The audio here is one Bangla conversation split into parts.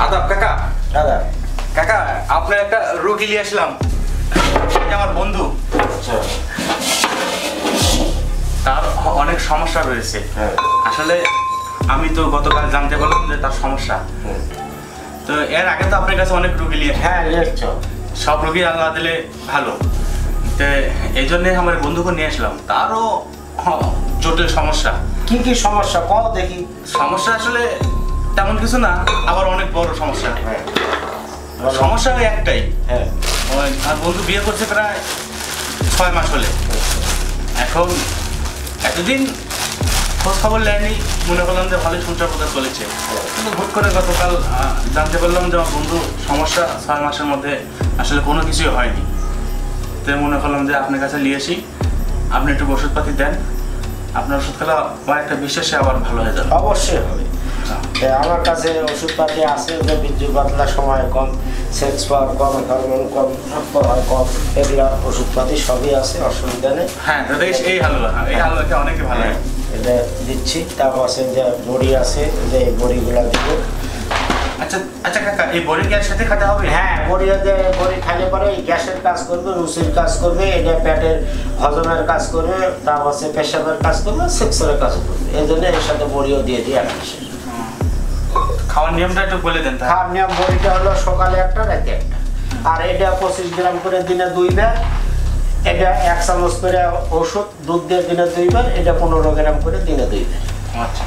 আদাব কাকা। দাদা কাকা আপনার একটা রোগী নিয়ে আসলাম, আমার বন্ধু। আচ্ছা তার অনেক সমস্যা রয়েছে। হ্যাঁ আসলে আমি তো গতকাল জানতে পারলাম যে তার সমস্যা। তো এর আগে তো আপনার কাছে অনেক রোগী নিয়ে হ্যাঁ নিয়েছো সব রোগী আল্লাহ দিলে ভালো। তো এই জন্যে আমার বন্ধুকে নিয়ে আসলাম, তারও জটিল সমস্যা। কি কি সমস্যা কও দেখি। সমস্যা আসলে তেমন কিছু না, আবার অনেক বড় সমস্যা। হ্যাঁ সমস্যা ওই একটাই, হ্যাঁ আর বন্ধু বিয়ে করছে প্রায় 6 মাস হলে। এখন এতদিন খোঁজ খবর নেয়নি, মনে করলাম যে ভালোই সংসার কথা চলেছে। কিন্তু হুট করে গতকাল জানতে পারলাম যে আমার বন্ধু সমস্যা 6 মাসের মধ্যে আসলে কোনো কিছুই হয়নি। তাই মনে করলাম যে আপনার কাছে নিয়ে আসি, আপনি একটু ওষুধপাতি দেন। আপনার ওষুধ খেলা আমার একটা বিশ্বাসে আবার ভালো হয়ে যাবে। অবশ্যই হবে। আমার কাছে ওষুধপাতি আছে, যে বীর্য পাতলা সময় কম, সেক্স পাওয়ার কম, হরমোন কম, হয় কম, এগুলা ওষুধপাতি সবই আছে, অসুবিধা নেই। হ্যাঁ দাদা, এই হালুয়া, এই হালুয়াটা অনেকে ভালো লাগে। এটা দিচ্ছি। তারপর আছে যে বড়ি আছে, যে এই বড়িগুলা দিব। আচ্ছা আচ্ছা কাকা, এই বড়ি গ্যাস সাথে খেতে হবে? হ্যাঁ বড়িতে বড়ি খাইলে পরে এই গ্যাসের কাজ করবে, রুচির কাজ করবে, এটা পেটের হজমের কাজ করবে, তারপর হচ্ছে পেশাবের কাজ করবে, সেক্সের কাজ করবে। এই জন্য এর সাথে বড়িও দিয়ে দিই এক মাসে। খাওয়ার নিয়মটা একটু বলে দেন। খাওয়ার নিয়ম বড়িটা হলো সকালে একটা, রাতে একটা। আর এটা 25 গ্রাম করে দিনে 2 বার। এটা 1 চামচ করে ওষুধ, দুধ দিয়ে দিনে 2 বার। এটা 15 গ্রাম করে দিনে 2 বার। আচ্ছা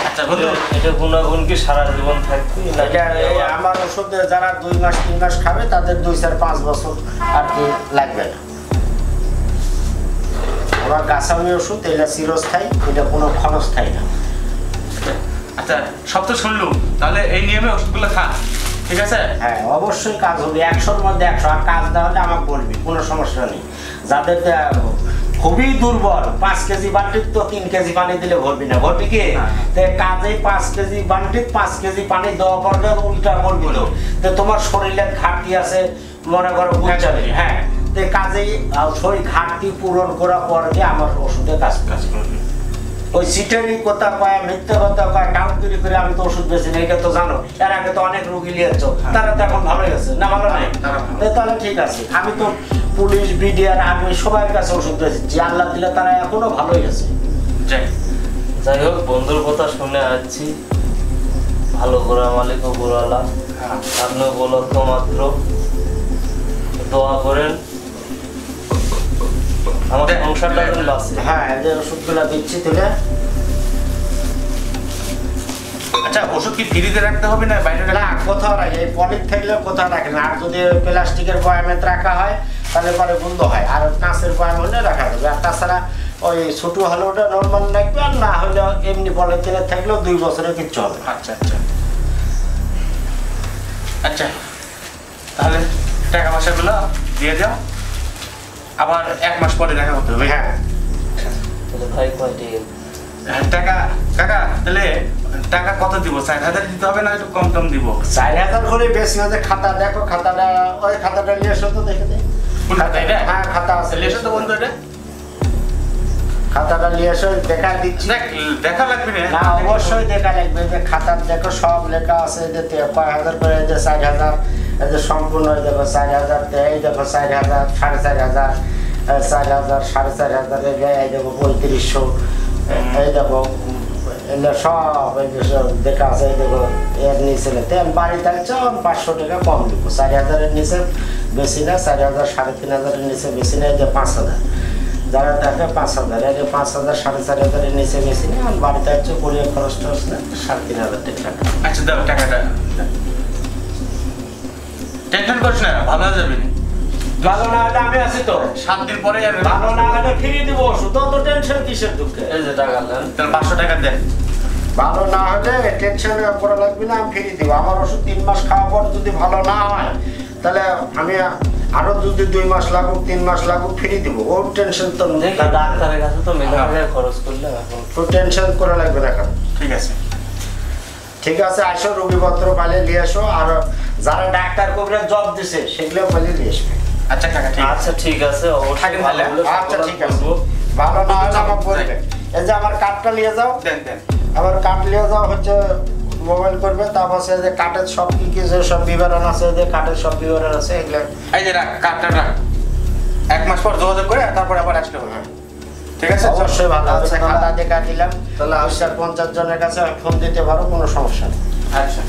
আচ্ছা বন্ধু, এটা গুণাগুণ কি সারা জীবন থাকবে? এটা আমার ওষুধ যারা 2 মাস 3 মাস খাবে তাদের 2, 4, 5 বছর আর কি লাগবে না। আমার গাছামি ওষুধ, এটা চিরস্থায়ী, এটা কোনো ক্ষণস্থায়ী না। আচ্ছা সব তো শুনলুম, তাহলে এই নিয়মে ওষুধগুলো খা, ঠিক আছে? হ্যাঁ অবশ্যই কাজ হবে, 100-র মধ্যে 100। আর কাজ না হলে আমাকে বলবি, কোনো সমস্যা নেই। যাদের খুবই দুর্বল, 5 কেজি বান্টির তো 3 কেজি পানি দিলে ভরবি না, ভরবি কি? কাজে 5 কেজি বান্টির 5 কেজি পানি দেওয়া পড়বে, উল্টা বলবি তো তোমার শরীরের ঘাটতি আছে, মনে করো বুঝাবি। হ্যাঁ তো কাজেই শরীর ঘাটতি পূরণ করার পর যে আমার ওষুধে কাজ করবে। ওই সিটেরই কথা কয়, মিথ্যে কথা কয়, কাউন্টারি করে আমি তো ওষুধ বেশি নেই, এটা তো জানো। এর আগে তো অনেক রোগী নিয়েছো, তারা তো এখন ভালো গেছে না? ভালো নাই? তাহলে ঠিক আছে। আমি তো পুলিশ, বিডিআর, আর্মি সবার কাছে ওষুধ বেশি, আল্লাহ দিলে তারা এখনো ভালোই গেছে। যাই হোক, বন্ধুর কথা শুনে আসছি, ভালো গোড়া মালিক ও গোড়ালা। আপনিও বলো তো মাত্র দোয়া করেন আমার সংসারটা যেন বাঁচে। হ্যাঁ যে ওষুধগুলো দিচ্ছি তুলে। আচ্ছা ওষুধ কি ফ্রিজে রাখতে হবে না বাইরে? না, কোথাও রাখে, এই পলিথ থাকলে কোথাও রাখে না। আর যদি প্লাস্টিকের বয়ামে রাখা হয় তাহলে পরে বন্ধ হয়, আর কাঁচের বয়াম হলে রাখা যাবে। আর তাছাড়া ওই ছোটো হলে ওটা নর্মাল রাখবে, আর না হলে এমনি পলিথিনে থাকলেও 2 বছরে কিচ্ছু হবে। আচ্ছা আচ্ছা আচ্ছা, তাহলে টাকা পয়সাগুলো দিয়ে যাও, আবার 1 মাস পরে দেখা করতে হবে। হ্যাঁ ভাই কয়টি টাকা কাকা, তাহলে টাকা কত দিব? 4,000 দিতে হবে না একটু কম টম দিব? 4,000 করে বেশি হচ্ছে। খাতা দেখো, খাতাটা ওই খাতাটা নিয়ে এসো তো, দেখে দে। কোন খাতা এটা? হ্যাঁ খাতা আছে, লেসো তো বন্ধু, এটা খাতাটা নিয়ে এসো, দেখা দিচ্ছি। দেখা লাগবে না অবশ্যই দেখা লাগবে। যে খাতার দেখো সব লেখা আছে, যে কয় হাজার করে, যে 4,000, এই যে সম্পূর্ণ দেখো 4,000, এই দেখো 4,000, 4,500, 4,000, 4,500, এই দেখো 3500, এই দেখো এগুলো সব এই সব দেখা আছে। এই দেখো এর নিচে তেল বাড়িতে আছে 500 টাকা কম দিব। 4,000-এর নিচে বেশি না, 4,000, 3,500-এর নিচে বেশি না, এই যে 5,000। যারা দেখে 5,000, এই যে 5,000, 4,500-এর নিচে বেশি না। আর বাড়িতে আছে পরিবার খরচ টরচ না, 3,500 টাকা। আচ্ছা দাও টাকাটা, টেনশন করিস না, ভালো হয়ে যাবে। ভালো না হলে আমি আছি তো, 7 দিন পরে আর ভালো না হলে ফিরিয়ে দিব ওষুধ। তো টেনশন কিসের দুঃখে? এই যে টাকা দেন, তাহলে 500 টাকা দেন। ভালো না হলে টেনশন করা লাগবে না, আমি ফিরিয়ে দিব। আমার ওষুধ 3 মাস খাওয়ার পর যদি ভালো না হয় তাহলে আমি আরো যদি 2 মাস লাগুক, 3 মাস লাগুক, ফিরিয়ে দিব। ওর টেনশন তো ডাক্তারের কাছে তো মেলামেলা খরচ করলে এখন তো টেনশন করা লাগবে না। এখন ঠিক আছে, ঠিক আছে, আসো রোগীপত্র পালে নিয়ে আসো। আর যারা ডাক্তার কবিরা জব দিছে সেগুলো পালে নিয়ে আসবে। আচ্ছা কাকা ঠিক আছে। আচ্ছা ঠিক আছে, অবশ্যই ভালো হলে আচ্ছা ঠিক আছে, ভালো না হলে আমাকে বলবে। এই যে আমার কার্ডটা নিয়ে যাও, দেন দেন। আমার কার্ড নিয়ে যাও হচ্ছে মোবাইল করবে, তারপর সে যে কার্ডের সব কি কি যে সব বিবরণ আছে, যে কার্ডের সব বিবরণ আছে এগুলো। এই যে রাখ, কার্ডটা রাখ, 1 মাস পর যোগাযোগ করে তারপরে আবার আসতে হবে। ঠিক আছে, অবশ্যই ভালো আছে। আচ্ছা, খাতা দেখা দিলাম, তাহলে 50 জনের কাছে ফোন দিতে পারো, কোনো সমস্যা নেই। আচ্ছা।